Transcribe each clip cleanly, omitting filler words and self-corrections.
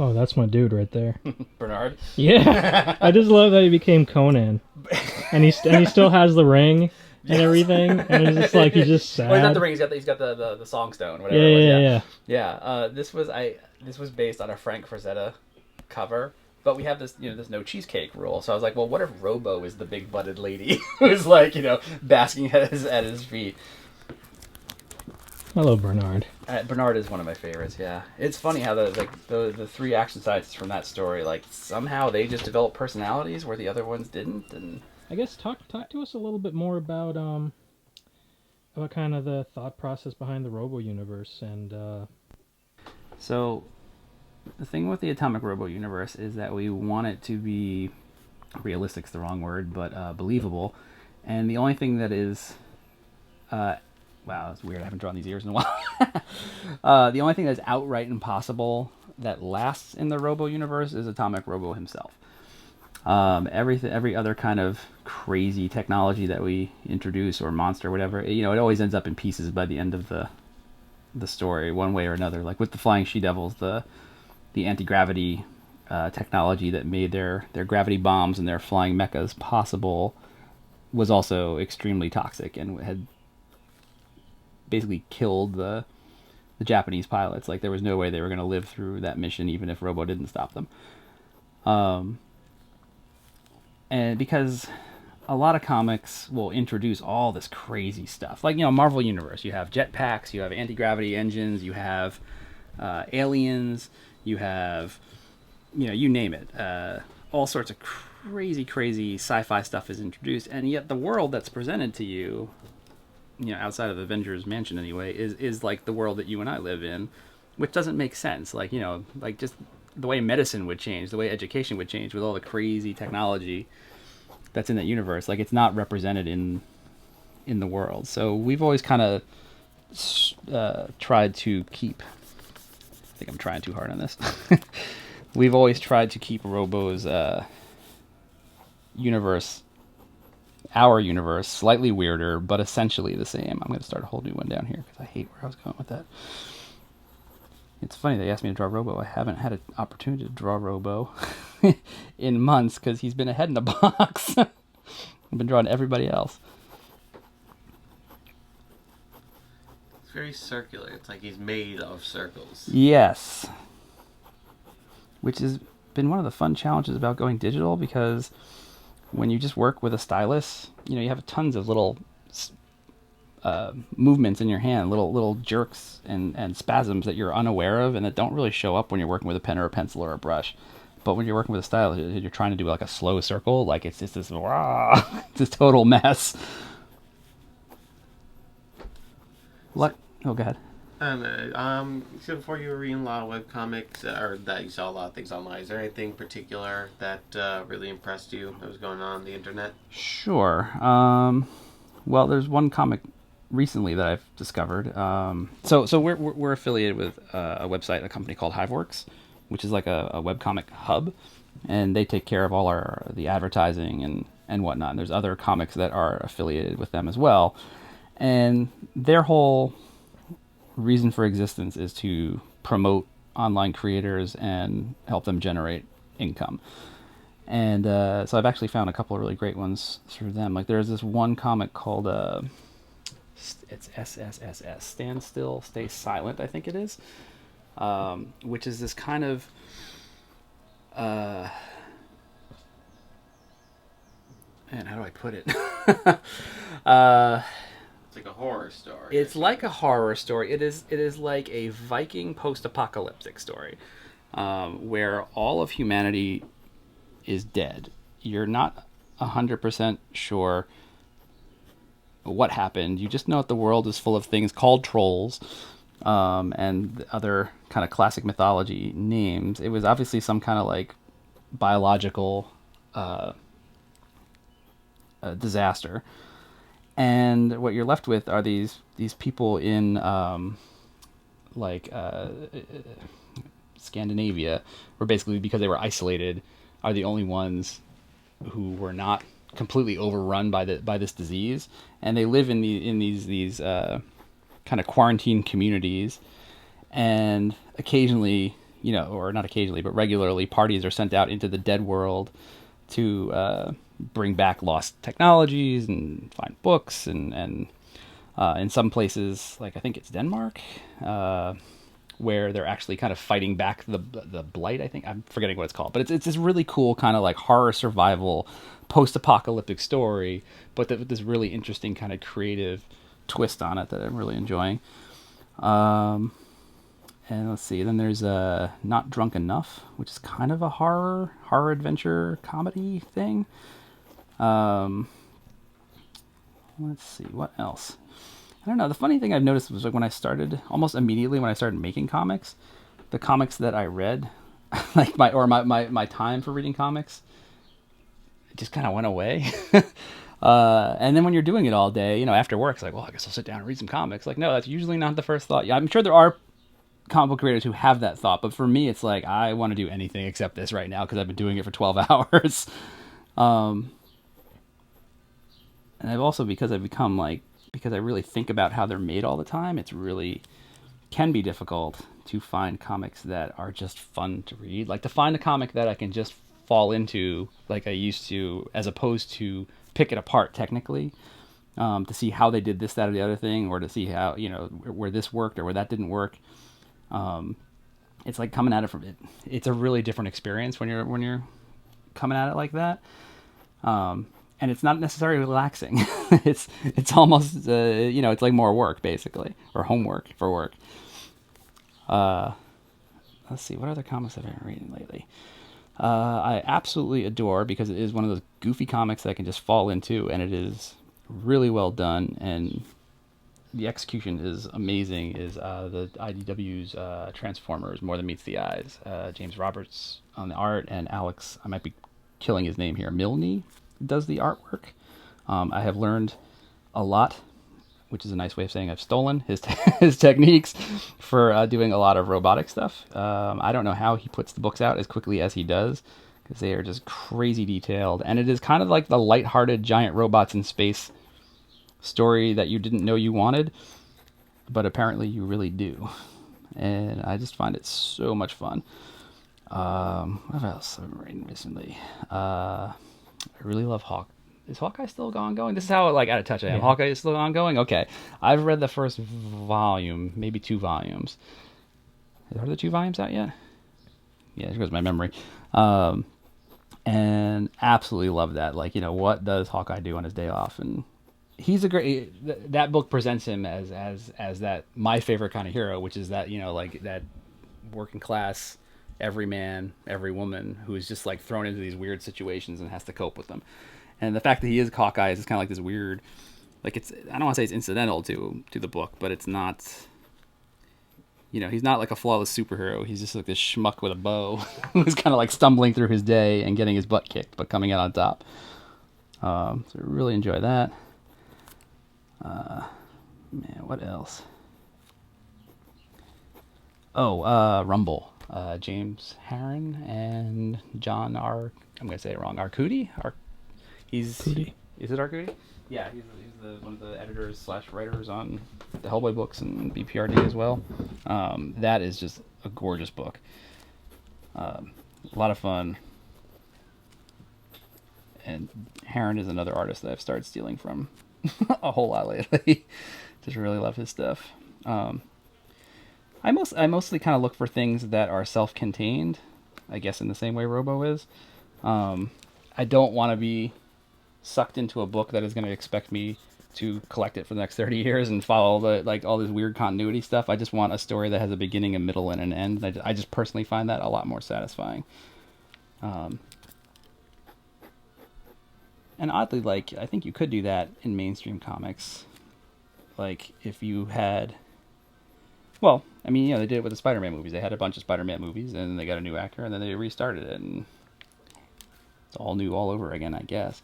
Oh, that's my dude right there. Bernard. Yeah, I just love that he became Conan, and he still has the ring and Yes. everything, and it's just like he's just Well, he's not the sad. ring. He's got the song stone, Yeah, whatever it was. yeah, Yeah, yeah. yeah. This was based on a Frank Frazetta cover, but we have this no cheesecake rule. So I was like, well, what if Robo is the big butted lady who's like basking at his feet? I love Bernard. Bernard is one of my favorites. Yeah, it's funny how the three action scientists from that story, like, somehow they just developed personalities where the other ones didn't, and I guess talk to us a little bit more about kind of the thought process behind the Robo universe and so the thing with the Atomic Robo universe is that we want it to be realistic's the wrong word, but believable, and the only thing that is wow, it's weird. I haven't drawn these ears in a while. The only thing that's outright impossible that lasts in the Robo universe is Atomic Robo himself. Every other kind of crazy technology that we introduce or monster, or whatever, it always ends up in pieces by the end of the story, one way or another. Like with the Flying She Devils, the anti-gravity technology that made their gravity bombs and their flying mechas possible was also extremely toxic and had basically killed the Japanese pilots. Like, there was no way they were going to live through that mission, even if Robo didn't stop them. And because a lot of comics will introduce all this crazy stuff, like Marvel Universe, you have jetpacks, you have anti-gravity engines, you have aliens, you have you name it. All sorts of crazy sci-fi stuff is introduced, and yet the world that's presented to you, outside of Avengers Mansion anyway, is like the world that you and I live in, which doesn't make sense. Like, like just the way medicine would change, the way education would change with all the crazy technology that's in that universe. Like, it's not represented in the world. So we've always kind of tried to keep. I think I'm trying too hard on this. We've always tried to keep Robo's universe, our universe, slightly weirder, but essentially the same. I'm going to start a whole new one down here because I hate where I was going with that. It's funny they asked me to draw Robo. I haven't had an opportunity to draw Robo in months because he's been ahead in the box. I've been drawing everybody else. It's very circular. It's like he's made of circles. Yes. Which has been one of the fun challenges about going digital, because when you just work with a stylus, you have tons of little movements in your hand, little jerks and spasms that you're unaware of and that don't really show up when you're working with a pen or a pencil or a brush. But when you're working with a stylus, you're trying to do like a slow circle, like it's just this this total mess. What? Oh, go ahead. I don't know. So before you were reading a lot of webcomics, or that you saw a lot of things online, is there anything particular that really impressed you that was going on the internet? Sure. Well, there's one comic recently that I've discovered. So we're affiliated with a website, a company called Hiveworks, which is like a webcomic hub, and they take care of all the advertising and whatnot. And there's other comics that are affiliated with them as well, and their whole reason for existence is to promote online creators and help them generate income. And so I've actually found a couple of really great ones through them. Like, there's this one comic called it's SSSS, Stand Still, Stay Silent, I think it is, which is this kind of man, how do I put it? It's like a horror story. It's like a horror story. It is like a Viking post-apocalyptic story, where all of humanity is dead. You're not 100% sure what happened. You just know that the world is full of things called trolls, and other kind of classic mythology names. It was obviously some kind of like biological disaster. And what you're left with are these people in Scandinavia, where basically, because they were isolated, are the only ones who were not completely overrun by this disease, and they live in these kind of quarantine communities, and occasionally or not occasionally, but regularly, parties are sent out into the dead world to bring back lost technologies and find books, and in some places, like I think it's Denmark, where they're actually kind of fighting back the blight. I think I'm forgetting what it's called, but it's this really cool kind of like horror survival, post-apocalyptic story, but with this really interesting kind of creative twist on it that I'm really enjoying. And let's see, then there's Not Drunk Enough, which is kind of a horror adventure comedy thing. Let's see, what else? I don't know. The funny thing I've noticed was like when I started, almost immediately when I started making comics, the comics that I read, like my time for reading comics, it just kind of went away. And then when you're doing it all day, after work, it's like, well, I guess I'll sit down and read some comics. Like, no, that's usually not the first thought. Yeah, I'm sure there are comic book creators who have that thought, but for me, it's like, I want to do anything except this right now because I've been doing it for 12 hours. And I've also, because I really think about how they're made all the time, it's really can be difficult to find comics that are just fun to read. Like to find a comic that I can just fall into like I used to, as opposed to pick it apart technically, to see how they did this, that, or the other thing, or to see how, where this worked or where that didn't work. It's like coming at it from it. It's a really different experience when you're coming at it like that. And it's not necessarily relaxing. it's almost it's like more work basically, or homework for work. Let's see, what other comics have I been reading lately? I absolutely adore, because it is one of those goofy comics that I can just fall into, and it is really well done, and the execution is amazing. Is the IDW's Transformers More Than Meets the Eyes. James Roberts on the art, and Alex, I might be killing his name here, Milne, does the artwork. I have learned a lot, which is a nice way of saying I've stolen his his techniques for doing a lot of robotic stuff. I don't know how he puts the books out as quickly as he does, because they are just crazy detailed, and it is kind of like the lighthearted giant robots in space story that you didn't know you wanted, but apparently you really do, and I just find it so much fun. What else have I been reading recently? I really love Hawk. Is Hawkeye still ongoing? This is how like out of touch I am. Yeah. Hawkeye is still ongoing? Okay. I've read the first volume, maybe 2 volumes. Are there 2 volumes out yet? Yeah, here goes my memory. And absolutely love that. Like, what does Hawkeye do on his day off? And he's a great, that book presents him as that, my favorite kind of hero, which is that, like that working class, every man, every woman who is just like thrown into these weird situations and has to cope with them. And the fact that he is Hawkeye is kind of like this weird, like I don't want to say it's incidental to the book, but it's not, he's not like a flawless superhero. He's just like this schmuck with a bow who's kind of like stumbling through his day and getting his butt kicked, but coming out on top. So I really enjoy that. Man, what else? Oh, Rumble. James Harren and John I'm going to say it wrong, Arcudi? Arcudi. Is it Arcudi? Yeah, he's one of the editors / writers on the Hellboy books and BPRD as well. That is just a gorgeous book. A lot of fun. And Harren is another artist that I've started stealing from a whole lot lately. Just really love his stuff. I mostly kind of look for things that are self-contained, I guess in the same way Robo is. I don't want to be sucked into a book that is going to expect me to collect it for the next 30 years and follow all this weird continuity stuff. I just want a story that has a beginning, a middle, and an end. I just personally find that a lot more satisfying. And oddly, like, I think you could do that in mainstream comics. Like, if you had... Well, I mean, they did it with the Spider-Man movies. They had a bunch of Spider-Man movies, and then they got a new actor, and then they restarted it, and it's all new all over again, I guess.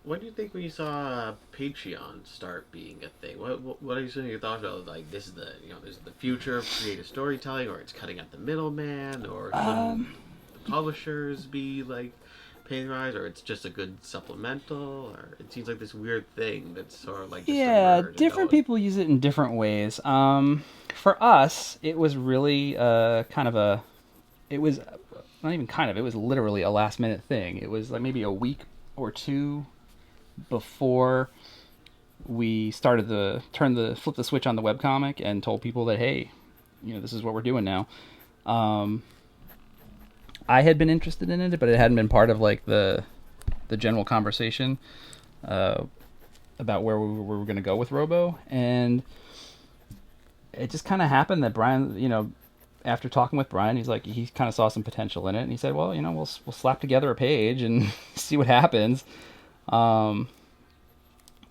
What do you think when you saw Patreon start being a thing? What are some of your thoughts about, like, this is the future of creative storytelling, or it's cutting out the middleman, or should the publishers be like pay rise, or it's just a good supplemental, or it seems like this weird thing that's sort of like just Yeah, emerged different going. people use it in different ways. For us, it was really kind of a. It was not even kind of. It was literally a last minute thing. It was like maybe a week or two before we started flip the switch on the webcomic and told people that, hey, this is what we're doing now. I had been interested in it, but it hadn't been part of like the general conversation about where we were going to go with Robo, and it just kind of happened that Brian, after talking with Brian, he kind of saw some potential in it, and he said, well, we'll slap together a page and see what happens.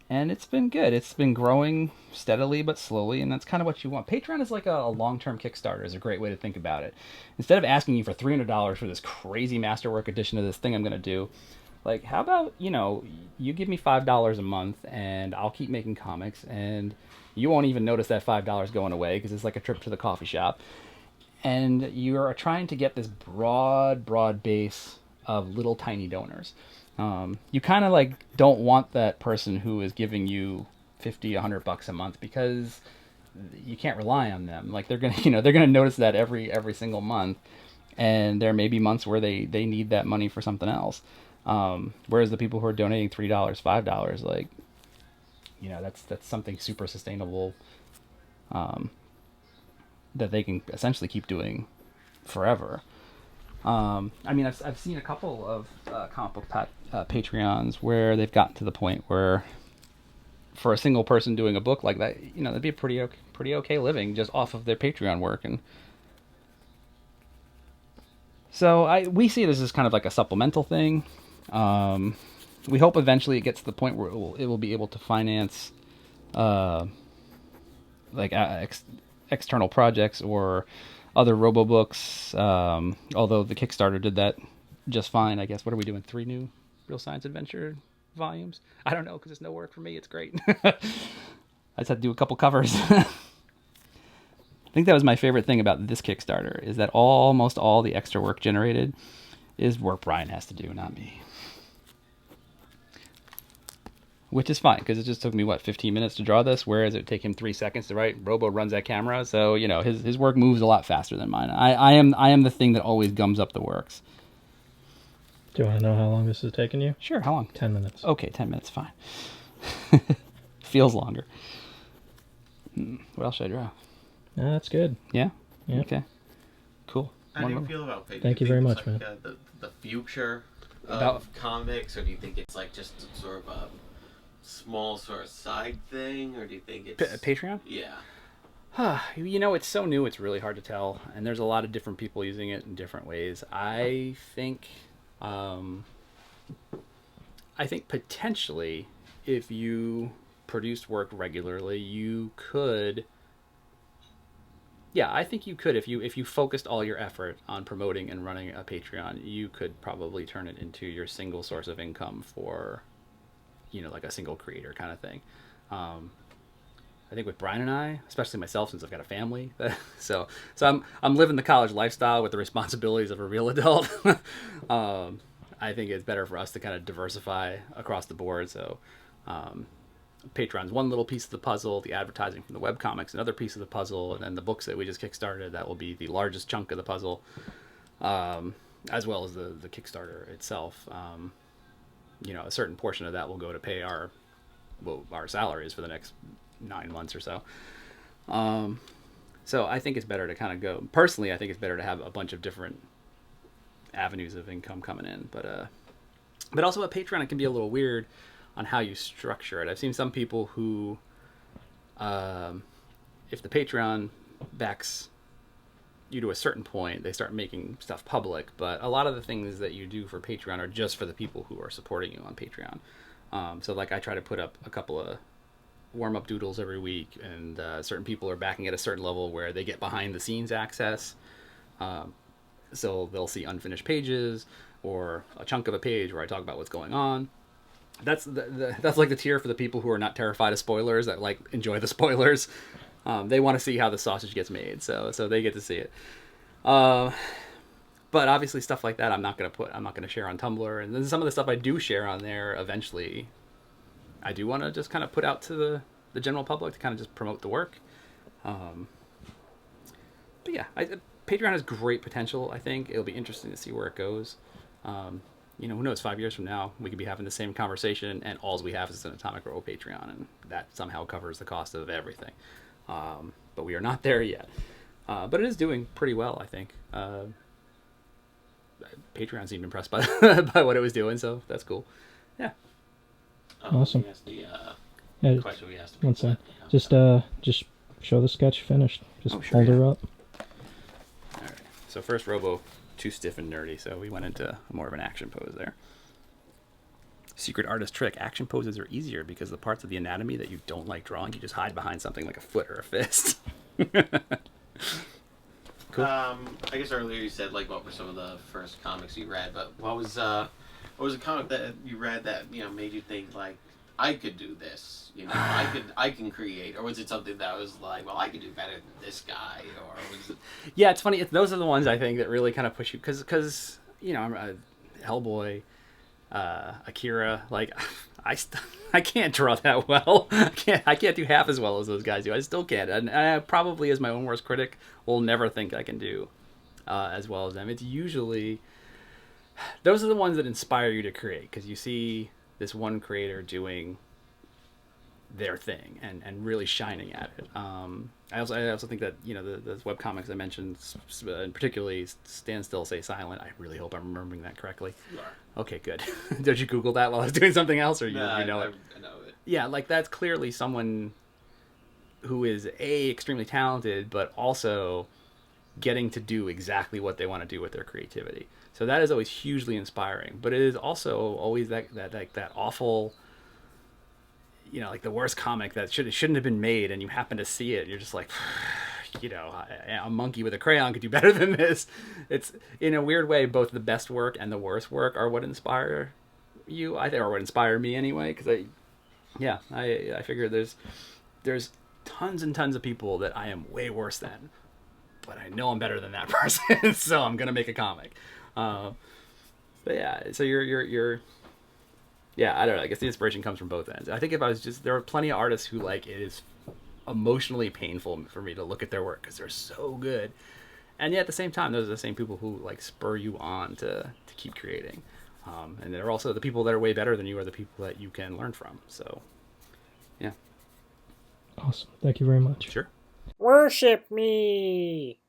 And it's been good. It's been growing steadily but slowly, and that's kind of what you want. Patreon is like a long-term Kickstarter, is a great way to think about it. Instead of asking you for $300 for this crazy masterwork edition of this thing I'm going to do, like, how about, you give me $5 a month, and I'll keep making comics, and you won't even notice that $5 going away, because it's like a trip to the coffee shop. And you're trying to get this broad base of little tiny donors. You kind of like don't want that person who is giving you $50, $100 a month, because you can't rely on them. Like they're gonna notice that every single month, and there may be months where they need that money for something else. Whereas the people who are donating $3, $5, like, that's something super sustainable, that they can essentially keep doing forever. I've seen a couple of comic book Patreons where they've gotten to the point where, for a single person doing a book like that, that'd be a pretty okay living just off of their Patreon work. And so we see this as kind of like a supplemental thing. We hope eventually it gets to the point where it will be able to finance external projects or other RoboBooks, although the Kickstarter did that just fine, I guess. What are we doing? 3 new Real Science Adventure volumes? I don't know, because it's no work for me. It's great. I just had to do a couple covers. I think that was my favorite thing about this Kickstarter, is that almost all the extra work generated is work Brian has to do, not me. Which is fine, because it just took me, 15 minutes to draw this, whereas it would take him 3 seconds to write. Robo runs that camera, so, his work moves a lot faster than mine. I am the thing that always gums up the works. Do you want to know how long this has taken you? Sure, how long? 10 minutes. Okay, 10 minutes, fine. Feels longer. What else should I draw? No, that's good. Yeah? Yeah. Okay. Cool. How do you feel about Patreon? Thank you very much, man. The future of About comics, or do you think it's like just sort of a small sort of side thing, or do you think it's Patreon? Yeah. It's so new, it's really hard to tell, and there's a lot of different people using it in different ways. I think potentially, if you produced work regularly, you could. Yeah, I think you could, if you focused all your effort on promoting and running a Patreon, you could probably turn it into your single source of income for, like a single creator kind of thing. I think with Brian and I, especially myself, since I've got a family, so I'm living the college lifestyle with the responsibilities of a real adult. I think it's better for us to kind of diversify across the board. So Patreon's one little piece of the puzzle, the advertising from the webcomics another piece of the puzzle, and then the books that we just kickstarted, that will be the largest chunk of the puzzle, as well as the Kickstarter itself. A certain portion of that will go to pay our salaries for the next 9 months or so. So I think it's better to kind of go, personally, I think it's better to have a bunch of different avenues of income coming in, but also at Patreon it can be a little weird on how you structure it. I've seen some people who, if the Patreon backs you to a certain point, they start making stuff public, but a lot of the things that you do for Patreon are just for the people who are supporting you on Patreon. So like I try to put up a couple of warm-up doodles every week, and certain people are backing at a certain level where they get behind the scenes access. So they'll see unfinished pages or a chunk of a page where I talk about what's going on. That's like the tier for the people who are not terrified of spoilers, that like enjoy the spoilers. They want to see how the sausage gets made, so they get to see it. But obviously stuff like that I'm not gonna share on Tumblr. And then some of the stuff I do share on there eventually I do want to just kind of put out to the general public to kind of just promote the work. But yeah, Patreon has great potential. I think it'll be interesting to see where it goes. Who knows, 5 years from now, we could be having the same conversation and all we have is an Atomic Robo Patreon, and that somehow covers the cost of everything. But we are not there yet. But it is doing pretty well, I think. Patreon seemed impressed by by what it was doing, so that's cool. Yeah. Awesome. The question we asked. One sec. Just show the sketch finished. Just sure, hold her up. All right. So first Robo, too stiff and nerdy, so we went into more of an action pose there. Secret artist trick. Action poses are easier because the parts of the anatomy that you don't like drawing, you just hide behind something like a foot or a fist. Cool. I guess earlier you said like what were some of the first comics you read, but what was a comic that you read that made you think like I could do this, I can create, or was it something that was like, well, I could do better than this guy, or was it? Yeah, it's funny. Those are the ones I think that really kind of push you because I'm a Hellboy, Akira, like I can't draw that well. I can't do half as well as those guys do. I still can't, and I probably, as my own worst critic, will never think I can do as well as them. It's usually those are the ones that inspire you to create because you see this one creator doing their thing and really shining at it. I also think that the webcomics I mentioned, and particularly Stand Still, Say Silent. I really hope I'm remembering that correctly. You are. Okay, good. Did you Google that while I was doing something else, or you know I it? know it. Yeah, like that's clearly someone who is extremely talented, but also getting to do exactly what they want to do with their creativity. So that is always hugely inspiring. But it is also always that awful, like the worst comic that shouldn't have been made, and you happen to see it, and you're just like, a monkey with a crayon could do better than this. It's, in a weird way, both the best work and the worst work are what inspire you, I think, or what inspire me anyway, because I figure there's tons and tons of people that I am way worse than, but I know I'm better than that person, so I'm gonna make a comic. But yeah, so you're yeah, I don't know. I guess the inspiration comes from both ends. I think there are plenty of artists who it is emotionally painful for me to look at their work because they're so good, and yet at the same time, those are the same people who spur you on to keep creating. And they're also the people that are way better than you are the people that you can learn from. So, yeah. Awesome. Thank you very much. Sure. Worship me!